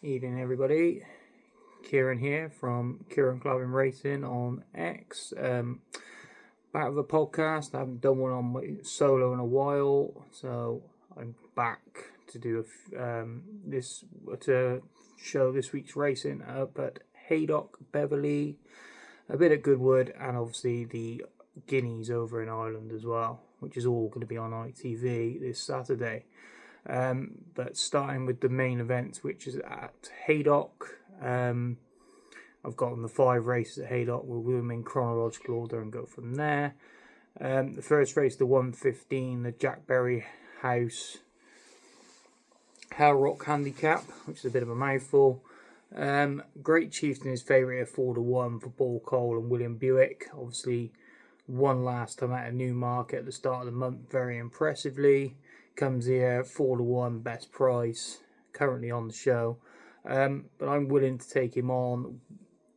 Evening, everybody. Kieran here from Kieran Club and Racing on X. Back with a podcast. I haven't done one on my solo in a while, so I'm back to do to show this week's racing up at Haydock, Beverley, a bit at Goodwood, and obviously the Guineas over in Ireland as well, which is all going to be on ITV this Saturday. But starting with the main event, which is at Haydock. I've got the 5 races at Haydock. We'll do them in chronological order and go from there. The first race, the 1:15, the Jack Berry House Haydock Handicap, which is a bit of a mouthful. Great Chieftain is favourite at 4-1 for Paul Cole and William Buick. Obviously, won last time at a Newmarket at the start of the month very impressively. Comes here 4-1 best price, currently on the show. But I'm willing to take him on.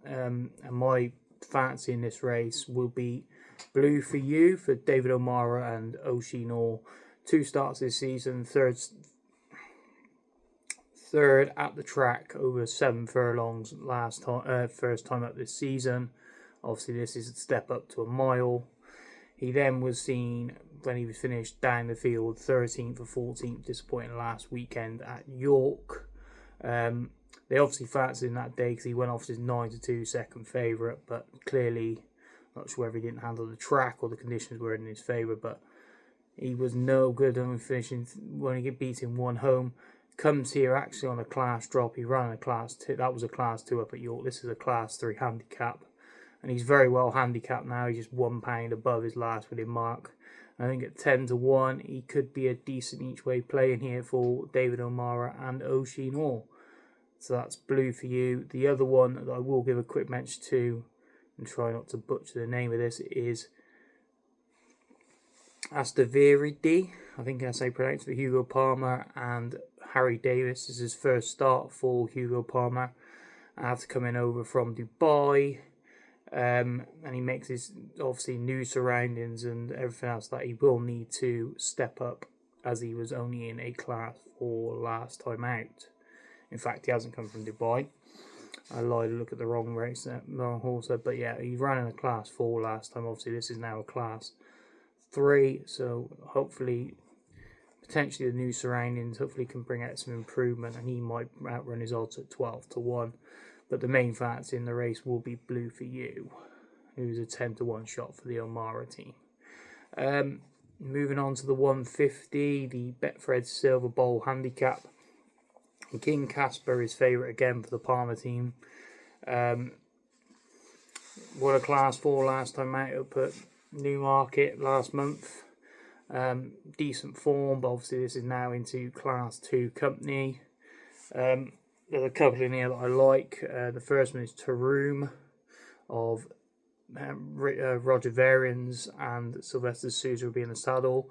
And my fancy in this race will be Blue for You for David O'Mara and Oisin Orr. 2 starts this season, third at the track over 7 furlongs first time up this season. Obviously, this is a step up to a mile. He then was seen when he was finished down the field 13th or 14th, disappointing last weekend at York. They obviously fancied him that day because he went off his 9-2 second favourite, but clearly, not sure whether he didn't handle the track or the conditions were in his favour, but he was no good on finishing when he beat him 1 home. Comes here actually on a class drop. He ran a class 2. That was a class 2 up at York. This is a class 3 handicap. And he's very well handicapped now. He's just £1 above his last winning mark. I think at 10-1, he could be a decent each way play in here for David O'Mara and Oisin Orr. So that's Blue for You. The other one that I will give a quick mention to, and try not to butcher the name of this, is Astaviridi. I think that's how you pronounce it, for Hugo Palmer and Harry Davis. This is his first start for Hugo Palmer after coming over from Dubai. And he makes his obviously new surroundings and everything else that he will need to step up, as he was only in a class 4 last time out. In fact, he hasn't come from Dubai. I lied to look at the wrong race, wrong horse, but yeah, he ran in a class 4 last time. Obviously, this is now a class 3, so hopefully, potentially the new surroundings hopefully can bring out some improvement, and he might outrun his odds at 12-1. But the main fancy in the race will be Blue for You, who's a 10-1 shot for the O'Mara team. Moving on to the 150, the Betfred Silver Bowl Handicap. King Casper is favourite again for the Palmer team. Won a class 4 last time out up at Newmarket last month. Decent form, but obviously this is now into class 2 company. There's a couple in here that I like. The first one is Taroom of Roger Varians and Sylvester Sousa will be in the saddle.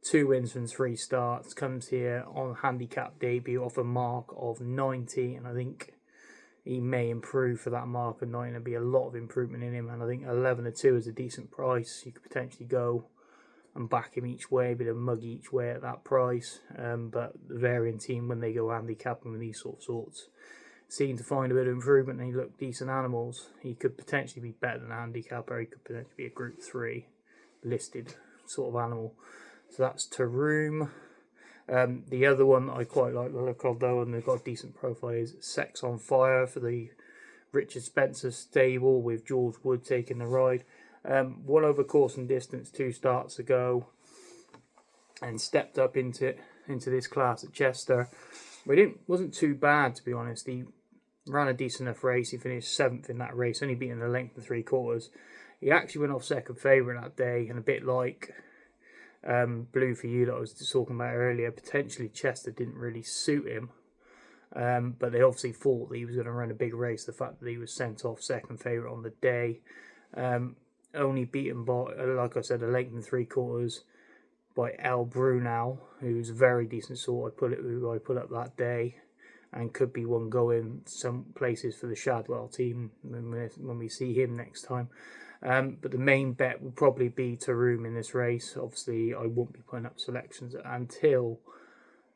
2 wins from 3 starts. Comes here on handicap debut off a mark of 90, and I think he may improve for that mark of 90. There'll be a lot of improvement in him, and I think 11-2 is a decent price. You could potentially go and back him each way, a bit of muggy each way at that price. But the Varian team, when they go handicapping with these sorts, seem to find a bit of improvement, and he looked decent animals. He could potentially be better than a handicapper. He could potentially be a Group 3 listed sort of animal. So that's Taroom. The other one that I quite like the look of, though, and they've got a decent profile, is Sex on Fire for the Richard Spencer stable, with George Wood taking the ride. Won over course and distance 2 starts ago, and stepped up into this class at Chester. But it wasn't too bad, to be honest. He ran a decent enough race. He finished 7th in that race, only beating a length and 3/4. He actually went off second favourite that day, and a bit like Blue for You that I was talking about earlier, potentially Chester didn't really suit him. But they obviously thought that he was going to run a big race. The fact that he was sent off second favourite on the day, only beaten by, like I said, a length and 3/4 by El Brunel, who's a very decent sort. I put up that day, and could be one going some places for the Shadwell team when we see him next time. But the main bet will probably be Taroom in this race. Obviously, I won't be putting up selections until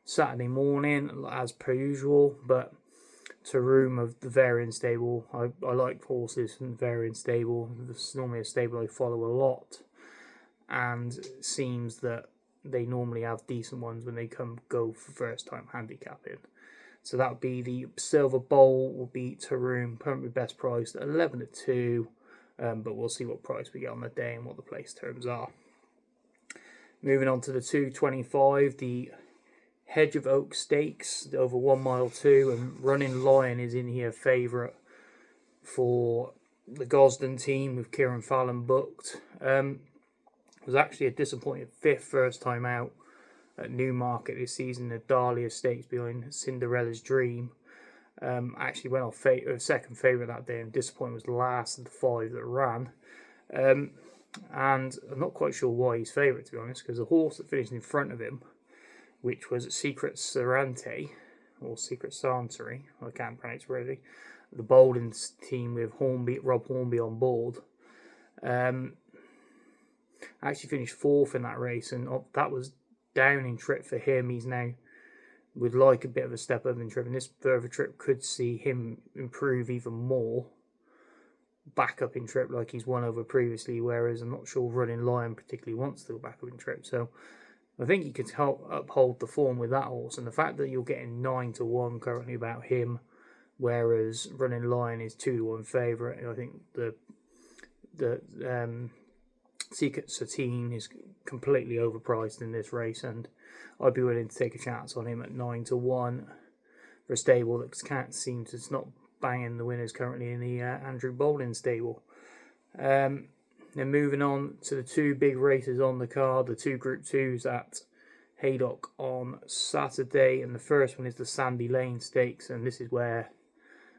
Saturday morning, as per usual. But Taroom of the Varian stable. I like horses from the Varian stable. It's normally a stable I follow a lot, and it seems that they normally have decent ones when they go for first time handicapping. So that would be the Silver Bowl will be Taroom, currently best priced at 11-2, but we'll see what price we get on the day and what the place terms are. Moving on to the 225, the Hedge of Oak Stakes over 1 mile 2, and Running Lion is in here favourite for the Gosden team with Kieran Fallon booked. It was actually a disappointing 5th first time out at Newmarket this season, the Dahlia Stakes behind Cinderella's Dream. Actually went off second favourite that day, and disappointed was last of the 5 that ran. And I'm not quite sure why he's favourite, to be honest, because the horse that finished in front of him, which was Secret Sarante, or Secret Santory, I can't pronounce really, the Boldens team with Rob Hornby on board, actually finished 4th in that race, and that was down in trip for him. He's now would like a bit of a step up in trip, and this further trip could see him improve even more, back up in trip like he's won over previously, whereas I'm not sure Running Lion particularly wants to go back up in trip. So I think he could help uphold the form with that horse, and the fact that you're getting 9-1 currently about him, whereas Running Lion is 2-1 favourite. I think the Secret Satine is completely overpriced in this race, and I'd be willing to take a chance on him at 9-1 for a stable that can't seem to not banging the winners currently in the Andrew Bolin stable. Then moving on to the 2 big races on the card, the 2 Group 2s at Haydock on Saturday, and the first one is the Sandy Lane Stakes, and this is where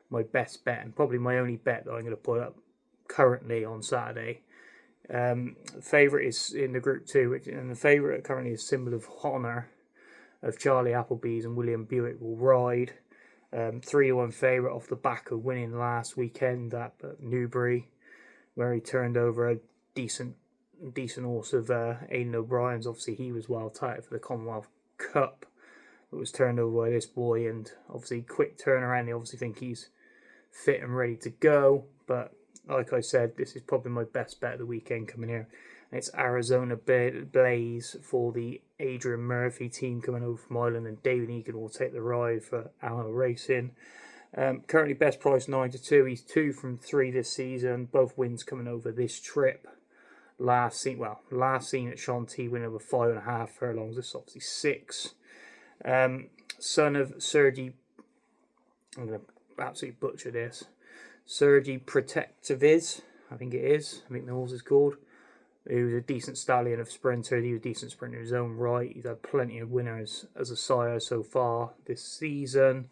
my best bet, and probably my only bet that I'm going to put up currently on Saturday. Favourite is in the Group 2, and the favourite currently is Symbol of Honour of Charlie Appleby's and William Buick will ride. 3-1 favourite off the back of winning last weekend at Newbury, where he turned over a decent horse of Aidan O'Brien's. Obviously he was well tight for the Commonwealth Cup, but was turned over by this boy, and obviously quick turnaround. They obviously think he's fit and ready to go, but like I said, this is probably my best bet of the weekend coming here. And it's Arizona Blaze for the Adrian Murphy team coming over from Ireland, and David Egan will take the ride for Allo Racing. Currently best price 9-2. He's 2 from 3 this season. Both wins coming over this trip. Last seen at Shanty, winning over 5.5 furlongs. This is obviously 6. Son of Sergi, I'm going to absolutely butcher this. Sergi Protectiviz, I think it is. I think the horse is called. He was a decent stallion of sprinter. He was a decent sprinter in his own right. He's had plenty of winners as a sire so far this season.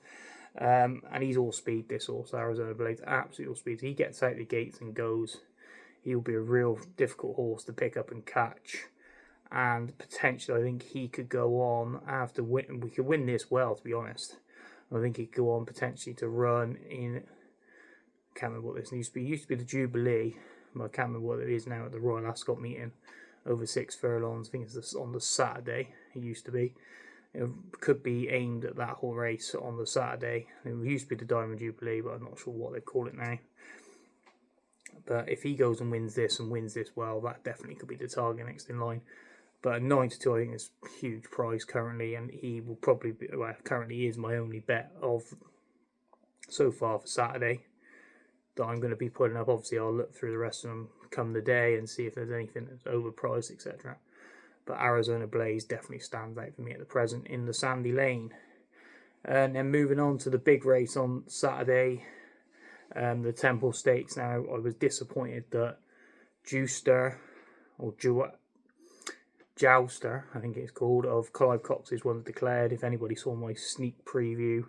And he's all speed, this horse, Arizona Blades. Absolutely all speed. He gets out the gates and goes. He'll be a real difficult horse to pick up and catch. And potentially, I think he could go on after win. We could win this well, to be honest. I think he could go on potentially to run in. I can't remember what this used to be. It used to be the Jubilee. I can't remember what it is now at the Royal Ascot meeting. Over 6 furlongs. I think it's on the Saturday. It used to be. It could be aimed at that whole race on the Saturday. It used to be the Diamond Jubilee, but I'm not sure what they call it now. But if he goes and wins this well, that definitely could be the target next in line. But 9-2, I think is a huge price currently, and he will probably be, well, currently is my only bet of so far for Saturday that I'm going to be putting up. Obviously, I'll look through the rest of them come the day and see if there's anything that's overpriced, etc. But Arizona Blaze definitely stands out for me at the present in the Sandy Lane. And then moving on to the big race on Saturday, the Temple Stakes. Now, I was disappointed that Jouster, I think it's called, of Clive Cox's wasn't declared. If anybody saw my sneak preview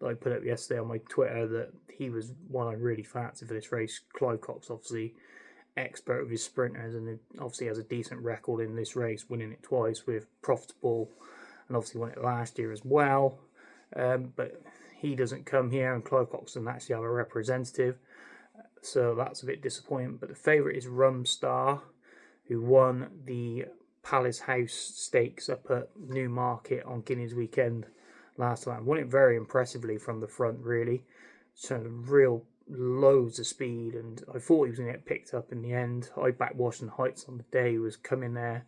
that I put up yesterday on my Twitter, that he was one I really fancied for this race. Clive Cox, obviously expert with his sprinters, and obviously has a decent record in this race, winning it twice with Profitable, and obviously won it last year as well. But he doesn't come here, and Clive Cox doesn't actually have a representative, so that's a bit disappointing. But the favourite is Rumstar, who won the Palace House Stakes up at Newmarket on Guineas Weekend last time. Won it very impressively from the front, really. Showed real loads of speed, and I thought he was going to get picked up in the end. I backed Washington Heights on the day. He was coming there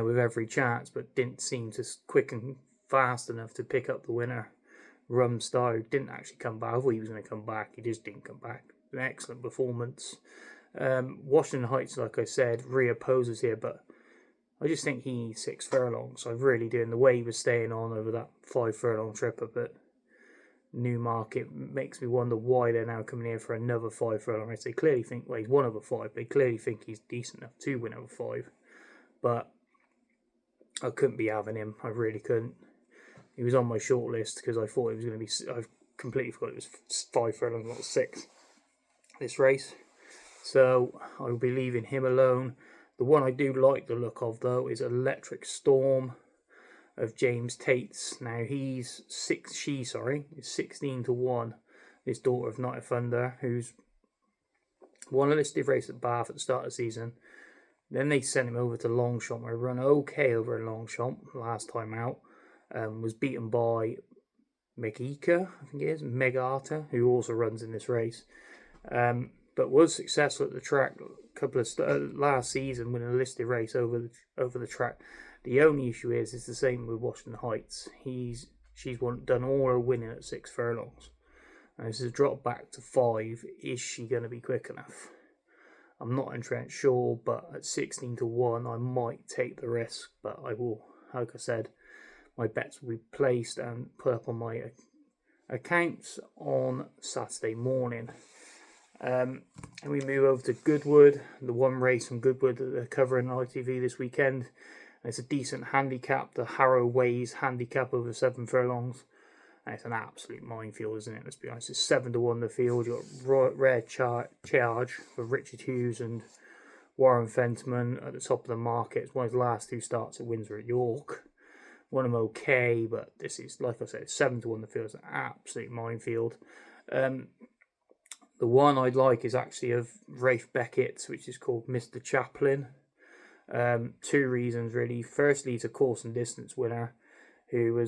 with every chance, but didn't seem to quicken fast enough to pick up the winner. Rumstar didn't actually come back. I thought he was going to come back. He just didn't come back. An excellent performance. Washington Heights, like I said, reopposes here, but I just think he needs 6 furlongs. I really do. And the way he was staying on over that 5 furlong trip up at Newmarket makes me wonder why they're now coming here for another 5 furlong race. They clearly think, well, he's 1 over 5. They clearly think he's decent enough to win over 5. But I couldn't be having him. I really couldn't. He was on my short list because I thought it was going to be... I completely forgot it was 5 furlongs, not 6, this race. So I will be leaving him alone. The one I do like the look of, though, is Electric Storm of James Tate's. Now, is 16 to 1. This daughter of Night of Thunder, who's won a listed race at Bath at the start of the season. Then they sent him over to Longchamp, where he ran okay over in Longchamp last time out. Was beaten by Megika, I think it is, Megata, who also runs in this race. But was successful at the track a couple of last season, winning a listed race over the track. The only issue is the same with Washington Heights. She's done all her winning at 6 furlongs. And this has dropped back to 5. Is she going to be quick enough? I'm not entirely sure, but at 16 to 1, I might take the risk. But I will, like I said, my bets will be placed and put up on my accounts on Saturday morning. And we move over to Goodwood, the one race from Goodwood that they're covering on ITV this weekend. And it's a decent handicap, the Harrow Ways handicap over 7 furlongs. And it's an absolute minefield, isn't it? Let's be honest. It's 7 to 1 the field. You've got Rare Charge for Richard Hughes and Warren Fentman at the top of the market. It's one of his last 2 starts at Windsor at York. Won them okay, but this is, like I said, 7 to 1 the field. It's an absolute minefield. The one I'd like is actually of Rafe Beckett, which is called Mr. Chaplin. 2 reasons really. Firstly, he's a course and distance winner who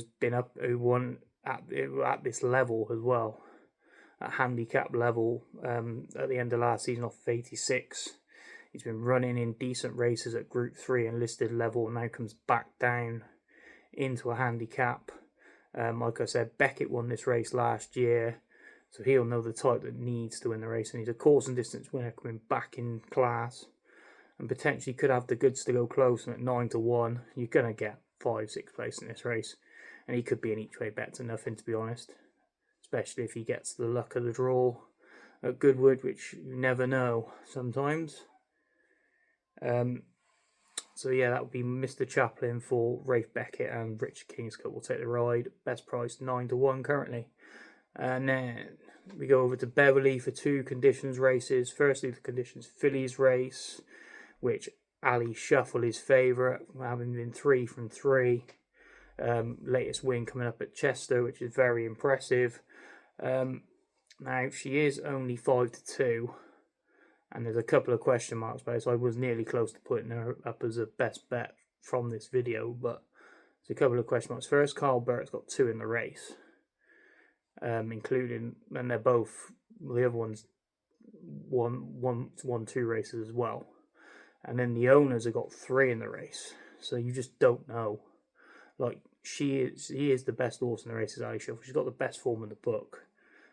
won at this level as well, at handicap level, at the end of last season off of 86. He's been running in decent races at Group 3 and listed level, and now comes back down into a handicap. Like I said, Beckett won this race last year, so he'll know the type that needs to win the race, and he's a course and distance winner coming back in class, and potentially could have the goods to go close. And at 9 to 1, you're going to get 5-6 place in this race, and he could be an each way bet to nothing, to be honest, especially if he gets the luck of the draw at Goodwood, which you never know sometimes. So yeah, that would be Mr. Chaplin for Rafe Beckett, and Richard Kingscote will take the ride. Best price 9 to 1 currently. And then we go over to Beverley for 2 conditions races. Firstly, the conditions fillies race, which Ali Shuffle is favourite, having been 3 from 3. Latest win coming up at Chester, which is very impressive. Now, she is only 5 to 2, and there's a couple of question marks about it, so I was nearly close to putting her up as a best bet from this video, but there's a couple of question marks. First, Carl Burke's got 2 in the race, including, and they're both, the other one's won 2 races as well. And then the owners have got 3 in the race, so you just don't know. Like, he is the best horse in the race, is Ali Shuffle. She's got the best form in the book.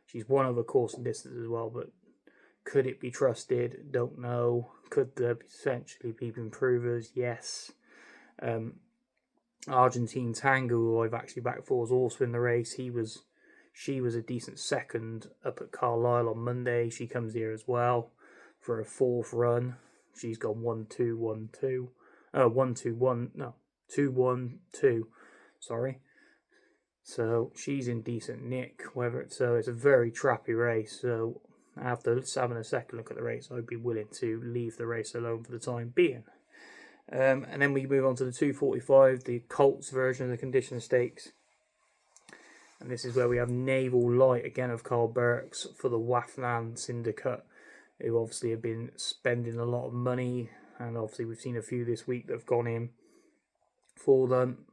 She's won over course and distance as well, but could it be trusted? Don't know. Could there potentially be improvers? Yes. Argentine Tango, who I've actually backed for, was also in the race. She was a decent second up at Carlisle on Monday. She comes here as well for a 4th run. She's gone 1-2-1-2. 1-2-1. No, 2-1-2. Sorry. So she's in decent nick. It's a very trappy race. So after having a second look at the race, I'd be willing to leave the race alone for the time being. And then we move on to the 245, the Colts version of the condition stakes. And this is where we have Naval Light again of Carl Burks for the Wathnan Syndicate, who obviously have been spending a lot of money, and obviously we've seen a few this week that have gone in for them.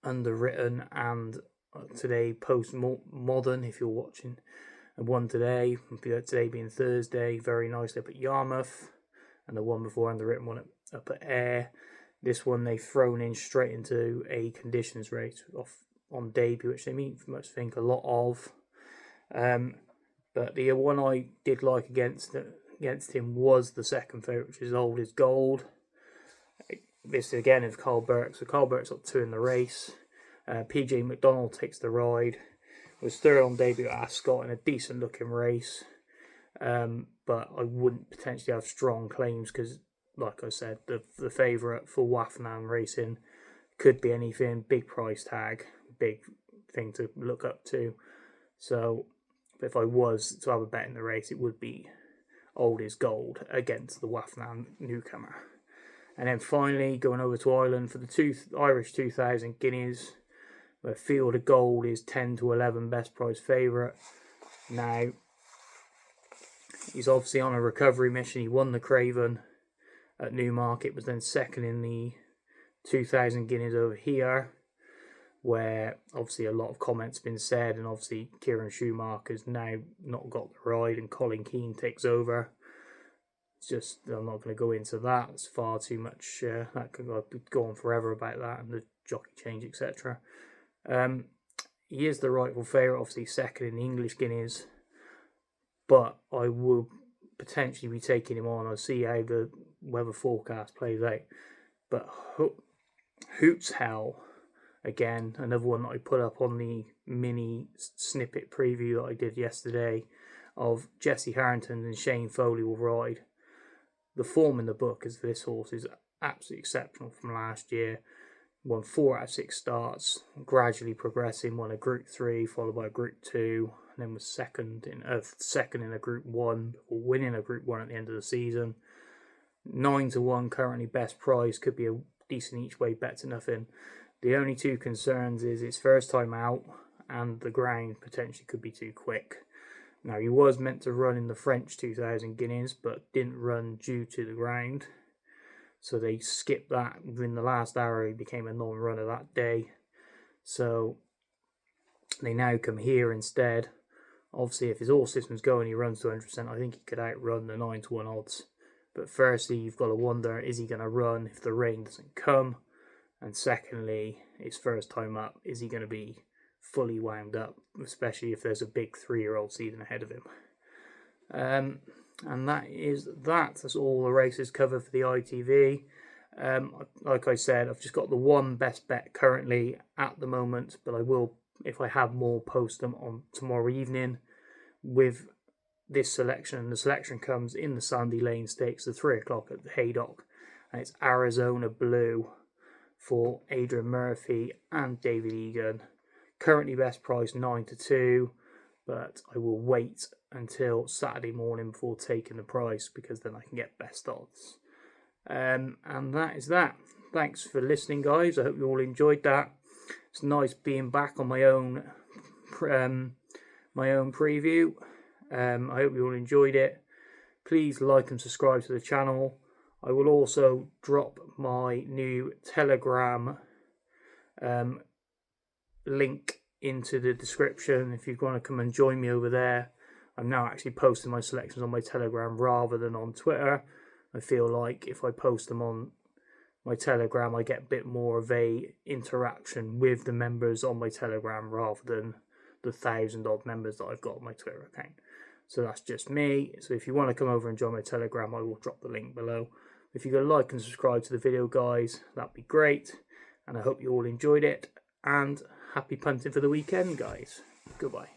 underwritten and today post-modern, if you're watching. And one today being Thursday, very nicely up at Yarmouth, and the one before underwritten one up at Ayr. This one they've thrown in straight into a conditions race on debut, which they must think a lot of. But the one I did like against him was the second favourite, which is Old Is Gold. This again is Carl Burke, so Carl Burke's up 2 in the race. PJ McDonald takes the ride. Was third on debut at Ascot in a decent looking race. But I wouldn't potentially have strong claims because, like I said, the favourite for Waffenham Racing could be anything. Big price tag, big thing to look up to. So if I was to have a bet in the race, it would be Old Is Gold against the Waffenham newcomer. And then finally, going over to Ireland for the Irish 2000 Guineas, where Field of Gold is 10 to 11 best price favourite. Now, he's obviously on a recovery mission. He won the Craven at Newmarket, was then second in the 2000 Guineas over here, where obviously a lot of comments been said, and obviously Kieran Schumacher's now not got the ride and Colin Keane takes over. It's just, I'm not going to go into that. It's far too much. That could go on forever about that and the jockey change, etc. He is the rightful favourite, obviously second in the English Guineas, but I will potentially be taking him on. I'll see how the weather forecast plays out. But Hoots Hell, again, another one that I put up on the mini snippet preview that I did yesterday of Jesse Harrington and Shane Foley will ride. The form in the book is for this horse is absolutely exceptional from last year. Won 4 out of 6 starts, gradually progressing. Won a Group 3, followed by a Group 2, and then was second in a Group 1, or winning a Group 1 at the end of the season. 9 to 1 currently best price, could be a decent each way bet to nothing. The only two concerns is its first time out, and the ground potentially could be too quick. Now, he was meant to run in the French 2000 Guineas, but didn't run due to the ground. So they skipped that. Within the last hour, he became a non-runner that day. So they now come here instead. Obviously, if his all systems go and he runs to 100%, I think he could outrun the 9 to 1 odds. But firstly, you've got to wonder, is he going to run if the rain doesn't come? And secondly, his first time up, is he going to be fully wound up, especially if there's a big 3-year-old season ahead of him? And that's all the races covered for the ITV. Like I said, I've just got the one best bet currently at the moment, but I will, if I have more, post them on tomorrow evening with this selection. And the selection comes in the Sandy Lane Stakes, the 3 o'clock at the Haydock, and it's Arizona Blue for Adrian Murphy and David Egan. Currently best price 9 to 2, but I will wait until Saturday morning before taking the price, because then I can get best odds. And that is that. Thanks for listening, guys. I hope you all enjoyed that. It's nice being back on my own preview. I hope you all enjoyed it. Please like and subscribe to the channel. I will also drop my new Telegram link into the description if you want to come and join me over there. I'm now actually posting my selections on my Telegram rather than on Twitter. I feel like if I post them on my Telegram, I get a bit more of a interaction with the members on my Telegram rather than the 1,000 odd members that I've got on my Twitter account. So that's just me. So if you want to come over and join my Telegram, I will drop the link below. If you could like and subscribe to the video, guys, that'd be great. And I hope you all enjoyed it. And happy punting for the weekend, guys. Goodbye.